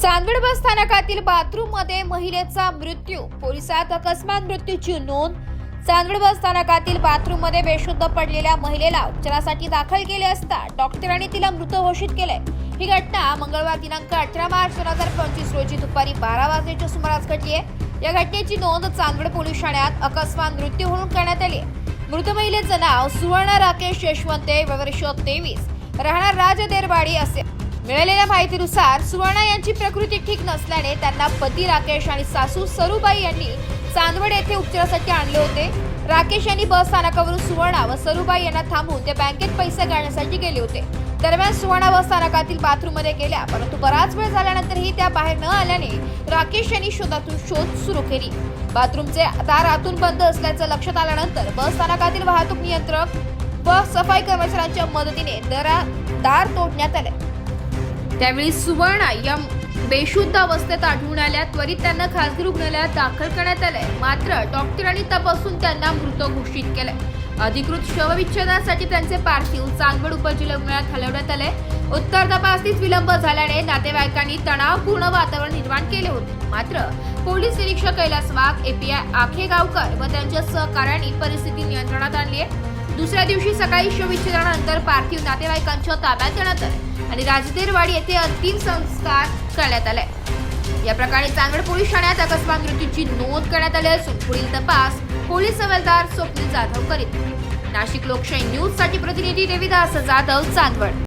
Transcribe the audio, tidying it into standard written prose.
चांदवड बस स्थानकातील बाथरूममध्ये महिलेचा मृत्यू, पोलिसात अकस्मात मृत्यूची नोंद। चांदवड बस स्थानकातील बाथरूममध्ये बेशुद्ध पडलेल्या महिलेला उपचारासाठी दाखल केले असता डॉक्टरांनी तिला मृत घोषित केले। ही घटना मंगळवार दिनांक 18 मार्च 2025 रोजी दुपारी 12 वाजण्याच्या सुमारास घडली आहे। या घटनेची नोंद चांदवड पोलीस ठाण्यात अकस्मात मृत्यू म्हणून करण्यात आली आहे। मृत महिलेचे नाव सुवर्ण राकेश यशवंत, वर्ष 23, राहणार राजदेरवाडी असे। मिळालेल्या माहितीनुसार सुवर्णा यांची प्रकृती ठीक नसल्याने त्यांना पती राकेश आणि सासू सरूबाई यांनी चांदवड येथे उपचारासाठी आणले होते। राकेश यांनी बस स्थानकावरून सुवर्णा व सरूबाई यांना थांबवून ते बँकेत पैसे काढण्यासाठी गेले होते। दरम्यान सुवर्णा बस स्थानकातील बाथरूममध्ये गेल्या, परंतु बराच वेळ झाल्यानंतरही त्या बाहेर न आल्याने राकेश यांनी शोध सुरू केली। बाथरूमचे दार आतून बंद असल्याचं लक्षात आल्यानंतर बस स्थानकातील वाहतूक नियंत्रक व सफाई कर्मचाऱ्यांच्या मदतीने दार तोडण्यात आले। त्यावेळी सुवर्णा या बेशुद्ध अवस्थेत आढळून आल्या। त्वरित त्यांना खासगी रुग्णालयात दाखल करण्यात आले, मात्र डॉक्टरांनी तपासून त्यांना मृत घोषित केले। अधिकृत शवविच्छेदनासाठी त्यांचे पार्थिव चांदवड उपजिल्हा रुग्णालयात हलवण्यात आले। उत्तर तपासणीत विलंब झाल्याने नातेवाईकांनी तणावपूर्ण वातावरण निर्माण केले होते, मात्र पोलीस निरीक्षक कैलास वाघ, API आखेगावकर व त्यांच्या सहकार्यांनी परिस्थिती नियंत्रणात आणली आहे। दुसऱ्या दिवशी सकाळी शवविच्छेदनानंतर पार्थिव नातेवाईकांच्या ताब्यात देण्यात आले आणि राजदेरवाडी येथे अंतिम संस्कार करण्यात आले। या प्रकरणी चांदवड पोलीस ठाण्यात अकस्मात मृत्यूची नोंद करण्यात आली असून पुढील तपास पोलीस हवालदार स्वप्नील जाधव करीत। नाशिक लोकशाही न्यूज साठी प्रतिनिधी देविदास जाधव, चांदवड।